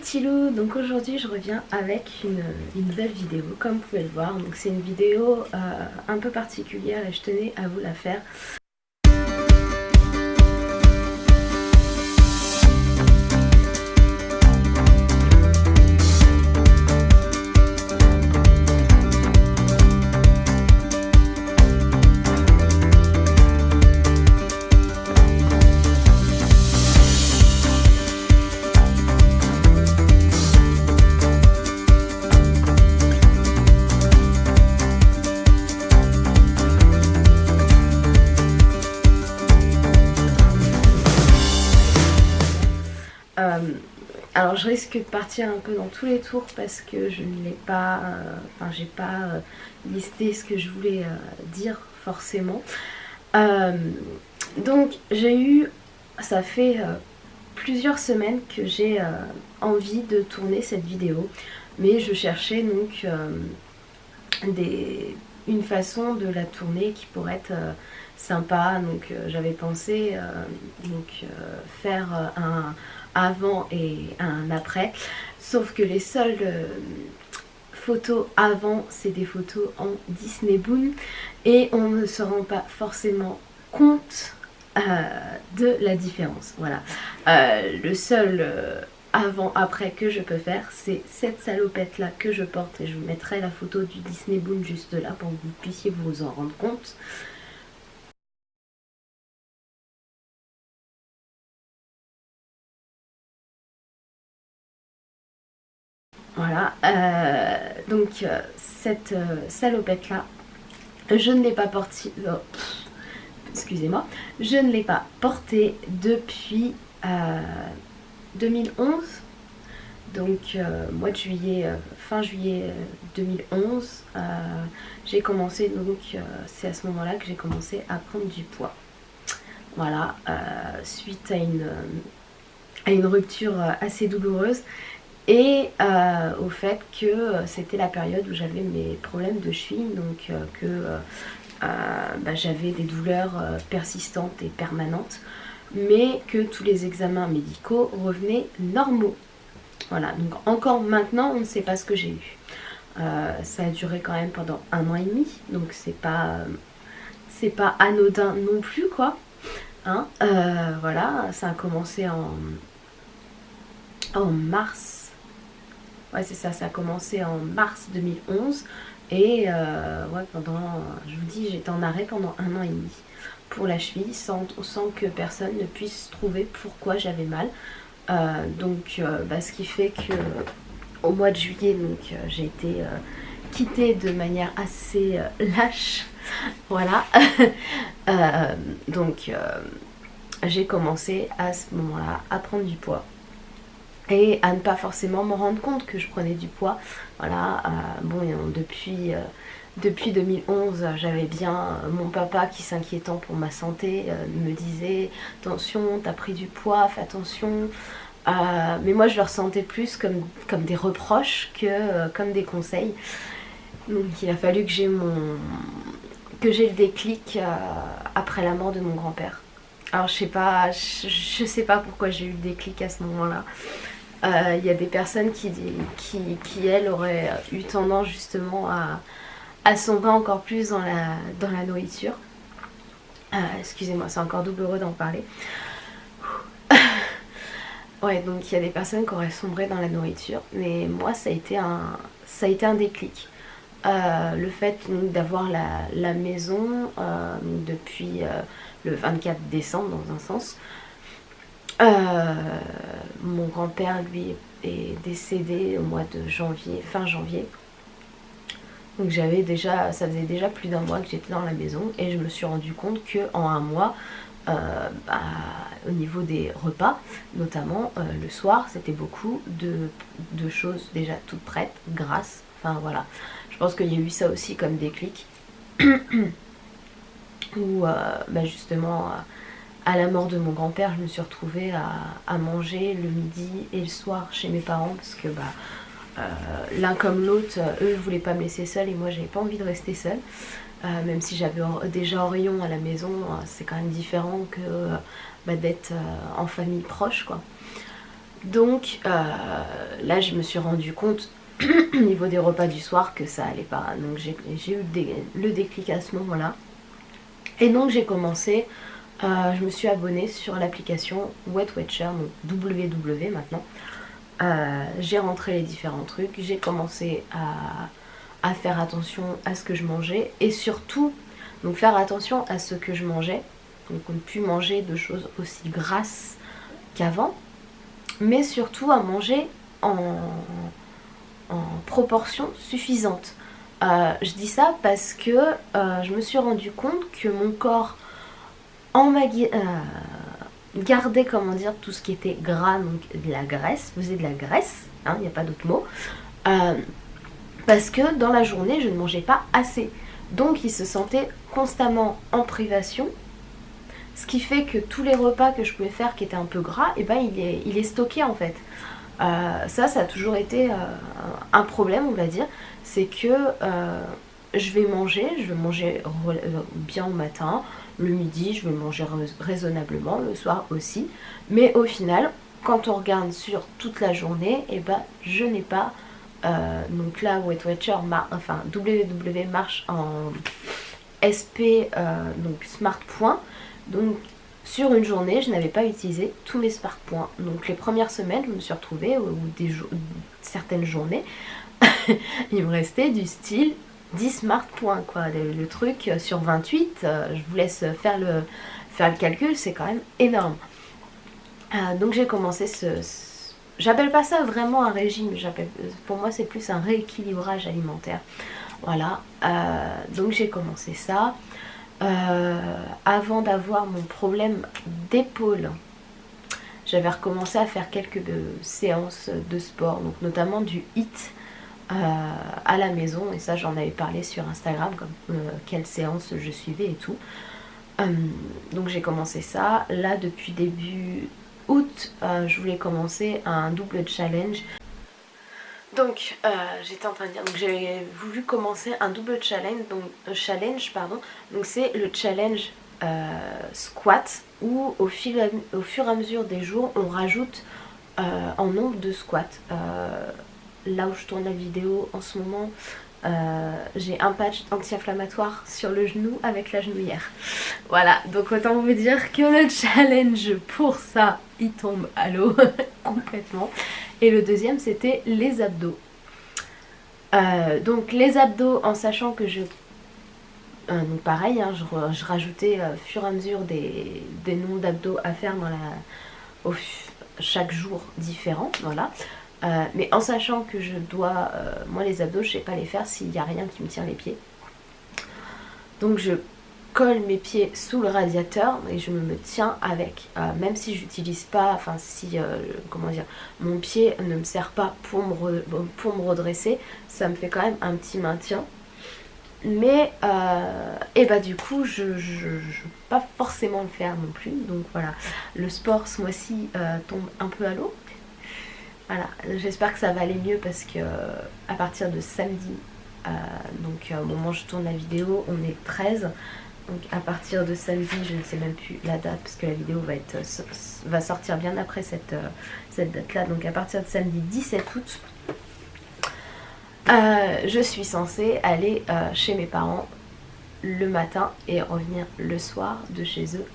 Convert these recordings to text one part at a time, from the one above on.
petits loups, donc aujourd'hui je reviens avec une nouvelle vidéo comme vous pouvez le voir. Donc c'est une vidéo un peu particulière et je tenais à vous la faire. Alors je risque de partir un peu dans tous les tours parce que je ne l'ai pas, j'ai pas listé ce que je voulais dire forcément. Donc j'ai eu, ça fait plusieurs semaines que j'ai envie de tourner cette vidéo, mais je cherchais donc une façon de la tourner qui pourrait être sympa. Donc j'avais pensé faire un avant et un après, sauf que les seules photos avant c'est des photos en Disney Boom et on ne se rend pas forcément compte de la différence. Voilà, le seul avant après que je peux faire c'est cette salopette là que je porte et je vous mettrai la photo du Disney Boom juste là pour que vous puissiez vous en rendre compte. Voilà, donc cette salopette là, je ne l'ai pas portée, excusez-moi, je ne l'ai pas portée depuis 2011, donc mois de juillet, fin juillet 2011, j'ai commencé, donc c'est à ce moment là que j'ai commencé à prendre du poids. Voilà, suite à une rupture assez douloureuse. Et au fait que c'était la période où j'avais mes problèmes de cheville, donc j'avais des douleurs persistantes et permanentes, mais que tous les examens médicaux revenaient normaux. Voilà, donc encore maintenant on ne sait pas ce que j'ai eu. Ça a duré quand même pendant 1 an et demi, donc c'est pas anodin non plus quoi. Hein, voilà, ça a commencé en mars. Ouais, c'est ça, ça a commencé en mars 2011 et pendant, je vous dis, j'étais en arrêt pendant 1 an et demi pour la cheville sans que personne ne puisse trouver pourquoi j'avais mal. Ce qui fait que au mois de juillet, j'ai été quittée de manière assez lâche. Voilà. J'ai commencé à ce moment-là à prendre du poids et à ne pas forcément me rendre compte que je prenais du poids. Voilà, depuis 2011, j'avais bien mon papa qui, s'inquiétant pour ma santé, me disait attention, t'as pris du poids, fais attention. Mais moi je le ressentais plus comme des reproches que comme des conseils. Donc il a fallu que j'ai le déclic après la mort de mon grand-père. Alors je sais pas pourquoi j'ai eu le déclic à ce moment-là. Il y a des personnes qui elles auraient eu tendance justement à sombrer encore plus dans la nourriture. Excusez-moi, c'est encore douloureux d'en parler. Ouais, donc il y a des personnes qui auraient sombré dans la nourriture, mais moi ça a été un déclic. Le fait d'avoir la maison depuis le 24 décembre dans un sens. Mon grand-père lui est décédé au mois de janvier, fin janvier. Donc ça faisait déjà plus d'1 mois que j'étais dans la maison et je me suis rendu compte qu'en 1 mois, au niveau des repas, notamment le soir, c'était beaucoup de choses déjà toutes prêtes, grasses. Enfin voilà, je pense qu'il y a eu ça aussi comme déclic. Où justement à la mort de mon grand-père, je me suis retrouvée à manger le midi et le soir chez mes parents parce que l'un comme l'autre, eux ne voulaient pas me laisser seule et moi j'avais pas envie de rester seule. Même si j'avais déjà Orion à la maison, c'est quand même différent que d'être en famille proche quoi. Donc là je me suis rendu compte au niveau des repas du soir que ça allait pas. Donc j'ai eu le déclic à ce moment-là. Et donc j'ai commencé, je me suis abonnée sur l'application Weight Watcher, donc WW maintenant. J'ai rentré les différents trucs, j'ai commencé à faire attention à ce que je mangeais et surtout donc faire attention à ce que je mangeais, donc ne plus manger de choses aussi grasses qu'avant, mais surtout à manger en proportion suffisante. Je dis ça parce que je me suis rendu compte que mon corps gardait, comment dire, tout ce qui était gras, donc de la graisse, faisait de la graisse, hein, il n'y a pas d'autre mot, parce que dans la journée je ne mangeais pas assez, donc il se sentait constamment en privation, ce qui fait que tous les repas que je pouvais faire qui étaient un peu gras, et ben il est stocké en fait. Ça a toujours été un problème, on va dire, c'est que je vais manger bien au matin, le midi je vais manger raisonnablement, le soir aussi, mais au final, quand on regarde sur toute la journée, et ben je n'ai pas, donc là Weight Watcher, enfin WW marche en SP, donc Smart Point, donc sur une journée, je n'avais pas utilisé tous mes Smart Points. Donc les premières semaines, je me suis retrouvée, ou certaines journées, il me restait du style 10 Smart Points, quoi. Le truc sur 28, je vous laisse faire le calcul, c'est quand même énorme. Donc j'ai commencé j'appelle pas ça vraiment un régime, pour moi c'est plus un rééquilibrage alimentaire. Voilà, donc j'ai commencé ça. Avant d'avoir mon problème d'épaule, j'avais recommencé à faire quelques séances de sport, donc notamment du HIIT à la maison, et ça j'en avais parlé sur Instagram, comme quelle séance je suivais et tout. Donc j'ai commencé ça. Là depuis début août, je voulais commencer un double challenge. Donc j'étais en train de dire, donc j'ai voulu commencer un double challenge, donc c'est le challenge squat, où au fur et à mesure des jours on rajoute en nombre de squats. Là où je tourne la vidéo en ce moment, j'ai un patch anti-inflammatoire sur le genou avec la genouillère. Voilà, donc autant vous dire que le challenge pour ça, il tombe à l'eau complètement. Et le deuxième, c'était les abdos. Donc les abdos, en sachant que donc pareil, hein, je rajoutais au fur et à mesure des nombres d'abdos à faire chaque jour différent, voilà. Mais en sachant que je dois, moi les abdos je sais pas les faire s'il n'y a rien qui me tient les pieds. Donc je colle mes pieds sous le radiateur et je me tiens avec, même si j'utilise pas, enfin si, comment dire, mon pied ne me sert pas pour me redresser, ça me fait quand même un petit maintien. Mais et bah du coup je peux pas forcément le faire non plus, donc voilà, le sport ce mois-ci tombe un peu à l'eau. Voilà, j'espère que ça va aller mieux parce que à partir de samedi, donc au moment où je tourne la vidéo, on est 13. Donc à partir de samedi, je ne sais même plus la date parce que la vidéo va sortir bien après cette date-là. Donc à partir de samedi 17 août, je suis censée aller chez mes parents le matin et revenir le soir de chez eux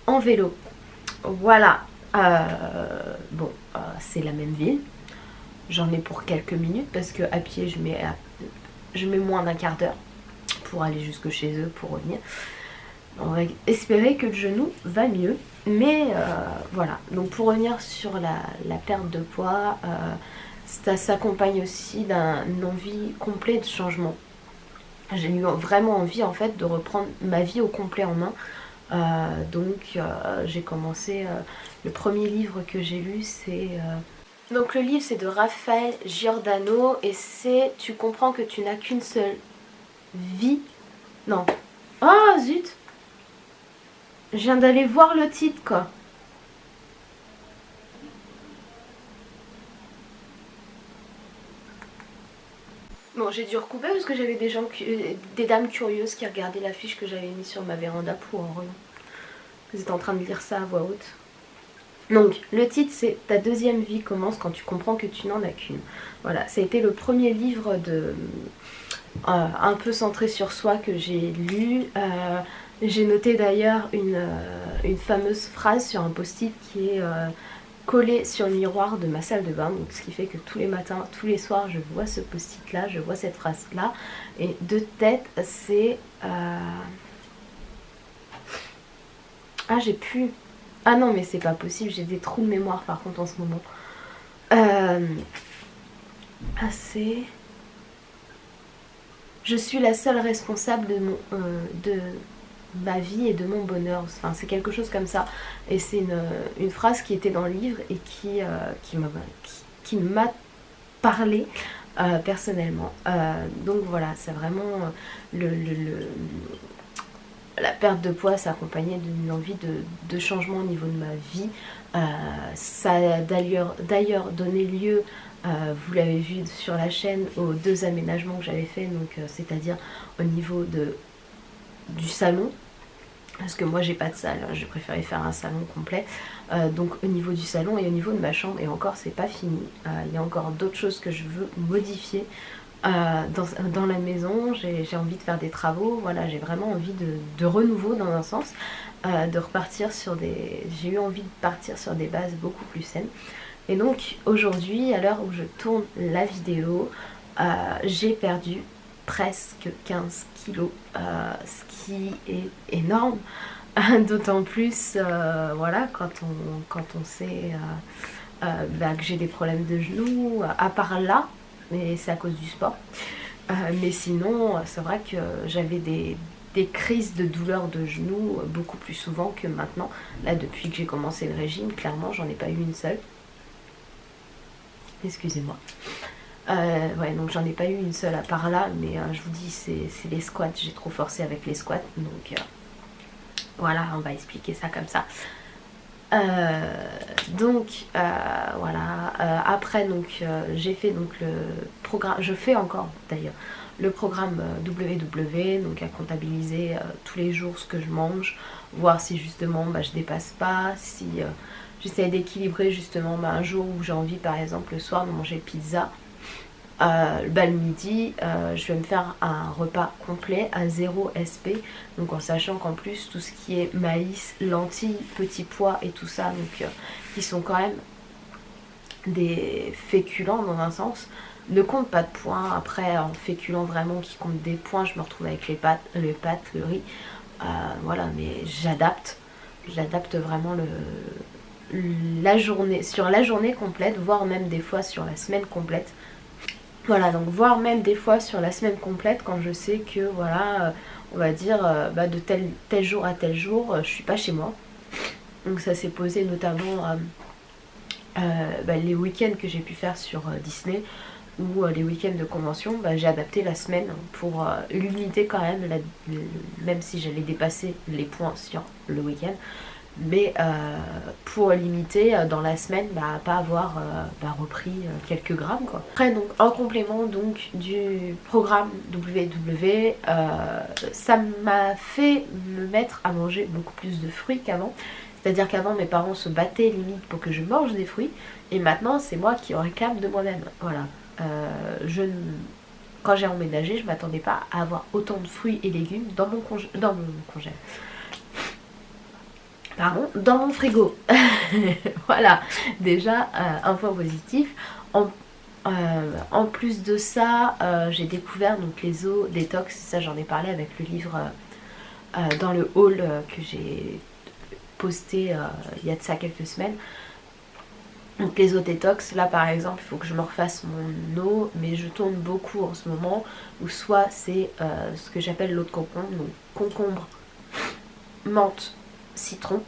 en vélo. Voilà. Bon, c'est la même ville. J'en ai pour quelques minutes parce que à pied je mets moins d'un quart d'heure pour aller jusque chez eux pour revenir. On va espérer que le genou va mieux. Mais voilà, donc pour revenir sur la perte de poids, ça s'accompagne aussi d'une envie complète de changement. J'ai eu vraiment envie en fait de reprendre ma vie au complet en main. Donc j'ai commencé, le premier livre que j'ai lu c'est... Donc le livre c'est de Raphaël Giordano et c'est Tu comprends que tu n'as qu'une seule vie. Non. Oh zut. Je viens d'aller voir le titre quoi. Bon, j'ai dû recouper parce que j'avais des dames curieuses qui regardaient l'affiche que j'avais mise sur ma véranda pour... Vous êtes en train de lire ça à voix haute. Donc le titre c'est Ta deuxième vie commence quand tu comprends que tu n'en as qu'une. Voilà, ça a été le premier livre un peu centré sur soi que j'ai lu. J'ai noté d'ailleurs une fameuse phrase sur un post-it qui est collé sur le miroir de ma salle de bain, donc ce qui fait que tous les matins, tous les soirs, je vois ce post-it là, je vois cette phrase là, et de tête c'est ah j'ai plus, ah non mais c'est pas possible, j'ai des trous de mémoire par contre en ce moment. C'est je suis la seule responsable de ma vie et de mon bonheur. Enfin, c'est quelque chose comme ça. Et c'est une phrase qui était dans le livre et qui m'a parlé personnellement. Donc voilà, c'est vraiment la perte de poids s'accompagnait d'une envie de changement au niveau de ma vie. Ça a d'ailleurs donné lieu, vous l'avez vu sur la chaîne, aux 2 aménagements que j'avais fait, donc c'est-à-dire au niveau du salon, parce que moi j'ai pas de salle, j'ai préféré faire un salon complet, donc au niveau du salon et au niveau de ma chambre, et encore c'est pas fini, il y a encore d'autres choses que je veux modifier dans la maison. J'ai envie de faire des travaux, voilà, j'ai vraiment envie de renouveau dans un sens, de repartir sur j'ai eu envie de partir sur des bases beaucoup plus saines. Et donc aujourd'hui, à l'heure où je tourne la vidéo, j'ai perdu presque 15 kilos, ce qui est énorme, d'autant plus voilà, quand on sait que j'ai des problèmes de genoux, à part là, mais c'est à cause du sport. Mais sinon, c'est vrai que j'avais des crises de douleurs de genoux beaucoup plus souvent que maintenant. Là, depuis que j'ai commencé le régime, clairement, j'en ai pas eu une seule. Excusez-moi. Ouais, donc j'en ai pas eu une seule à part là, mais je vous dis, c'est les squats. J'ai trop forcé avec les squats, donc voilà, on va expliquer ça comme ça. Donc voilà, après donc j'ai fait donc le programme, je fais encore d'ailleurs le programme WW, donc à comptabiliser tous les jours ce que je mange, voir si justement je dépasse pas, si j'essaie d'équilibrer justement un jour où j'ai envie par exemple le soir de manger pizza. Le midi, je vais me faire un repas complet à 0 SP, donc en sachant qu'en plus tout ce qui est maïs, lentilles, petits pois et tout ça, donc qui sont quand même des féculents dans un sens, ne compte pas de points. Après en féculents vraiment qui comptent des points, je me retrouve avec les pâtes, le riz, voilà, mais j'adapte vraiment la journée, sur la journée complète, voire même des fois sur la semaine complète. Voilà, donc voire même des fois sur la semaine complète, quand je sais que voilà, on va dire de tel jour à tel jour, je suis pas chez moi. Donc ça s'est posé notamment les week-ends que j'ai pu faire sur Disney, ou les week-ends de convention, j'ai adapté la semaine pour limiter quand même, même si j'allais dépasser les points sur le week-end, mais pour limiter dans la semaine pas avoir repris quelques grammes quoi. Après donc en complément donc du programme WW, ça m'a fait me mettre à manger beaucoup plus de fruits qu'avant. C'est-à-dire qu'avant mes parents se battaient limite pour que je mange des fruits, et maintenant c'est moi qui en réclame de moi-même. Voilà. Quand j'ai emménagé, je m'attendais pas à avoir autant de fruits et légumes dans mon congèle. Pardon, dans mon frigo. Voilà, déjà un point positif. En plus de ça, j'ai découvert donc les eaux détox. Ça, j'en ai parlé avec le livre dans le haul que j'ai posté il y a de ça quelques semaines. Donc les eaux détox, là par exemple, il faut que je me refasse mon eau, mais je tourne beaucoup en ce moment, où soit c'est ce que j'appelle l'eau de concombre, donc concombre, menthe, citron.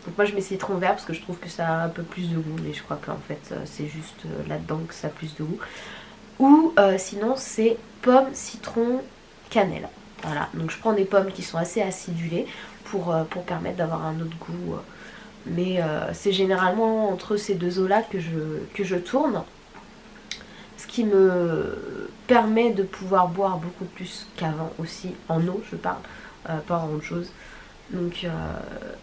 Donc moi je mets citron vert parce que je trouve que ça a un peu plus de goût, mais je crois qu'en fait c'est juste là-dedans que ça a plus de goût. Ou sinon c'est pomme, citron, cannelle. Voilà, donc je prends des pommes qui sont assez acidulées pour permettre d'avoir un autre goût. Mais c'est généralement entre ces deux eaux-là que je tourne. Ce qui me permet de pouvoir boire beaucoup plus qu'avant aussi, en eau je parle, pas en autre chose. Donc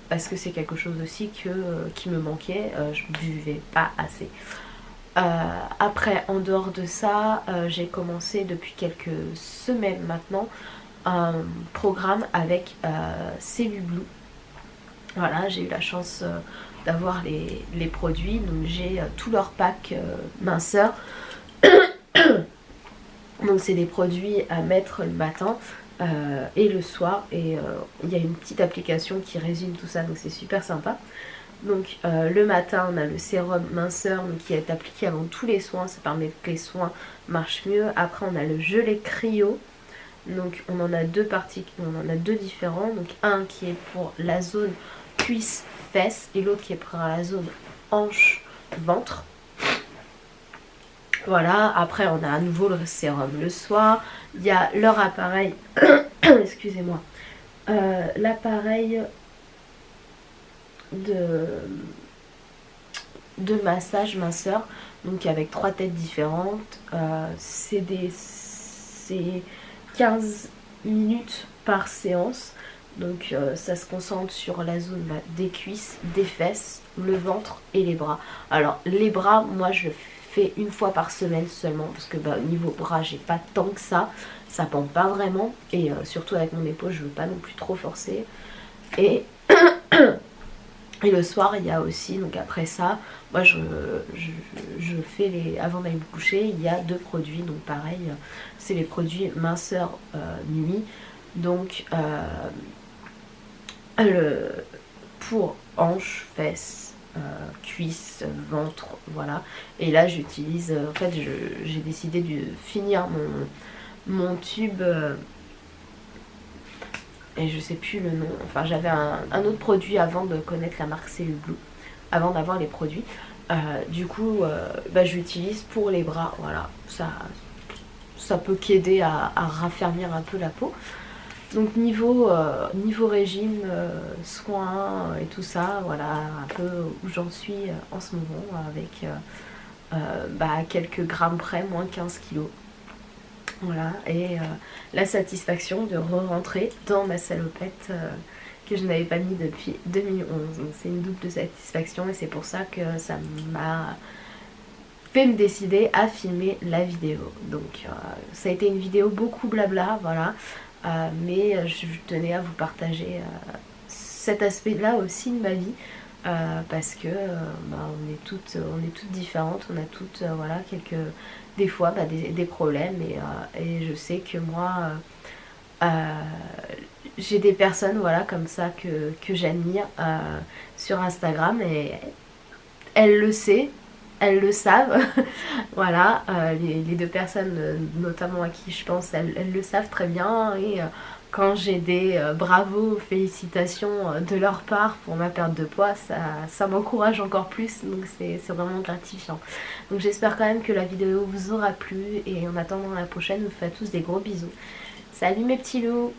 parce que c'est quelque chose aussi qui me manquait, je buvais pas assez. Après, en dehors de ça, j'ai commencé depuis quelques semaines maintenant un programme avec Cellu Blue. Voilà, j'ai eu la chance d'avoir les produits, donc j'ai tout leur pack minceur. Donc c'est des produits à mettre le matin et le soir, et il y a une petite application qui résume tout ça, donc c'est super sympa. Donc le matin on a le sérum minceur donc, qui est appliqué avant tous les soins, ça permet que les soins marchent mieux. Après on a le gelé cryo, donc on en a deux parties, on en a deux différents, donc un qui est pour la zone cuisse fesses et l'autre qui est pour la zone hanche ventre. Voilà, après on a à nouveau le sérum le soir, il y a leur appareil, excusez-moi, l'appareil de massage minceur, donc avec 3 têtes différentes, c'est 15 minutes par séance, donc ça se concentre sur la zone des cuisses, des fesses, le ventre et les bras. Alors les bras, moi je fais une fois par semaine seulement, parce que au niveau bras j'ai pas tant que ça pend pas vraiment, et surtout avec mon épaule je veux pas non plus trop forcer. Et le soir il y a aussi, donc après ça, moi je fais avant d'aller me coucher, il y a 2 produits, donc pareil, c'est les produits minceur nuit, donc pour hanches, fesses, cuisses, ventre, voilà. Et là j'utilise, en fait j'ai décidé de finir mon tube, et je sais plus le nom, enfin j'avais un autre produit avant de connaître la marque Cellu Blue, avant d'avoir les produits. Du coup j'utilise pour les bras, voilà, ça peut qu'aider à raffermir un peu la peau. Donc niveau régime, soins et tout ça, voilà un peu où j'en suis en ce moment, avec quelques grammes près, moins 15 kilos. Voilà, et la satisfaction de re-rentrer dans ma salopette que je n'avais pas mis depuis 2011. Donc c'est une double satisfaction, et c'est pour ça que ça m'a fait me décider à filmer la vidéo. Donc ça a été une vidéo beaucoup blabla, voilà. Mais je tenais à vous partager cet aspect là aussi de ma vie, parce que on est toutes différentes, on a toutes voilà, des fois des problèmes, et je sais que moi j'ai des personnes voilà comme ça que j'admire sur Instagram, et elles le savent. Voilà, les 2 personnes notamment à qui je pense, elles le savent très bien, et quand j'ai des bravos, félicitations de leur part pour ma perte de poids, ça m'encourage encore plus, donc c'est vraiment gratifiant. Donc j'espère quand même que la vidéo vous aura plu, et en attendant la prochaine, je vous fais à tous des gros bisous. Salut mes petits loups!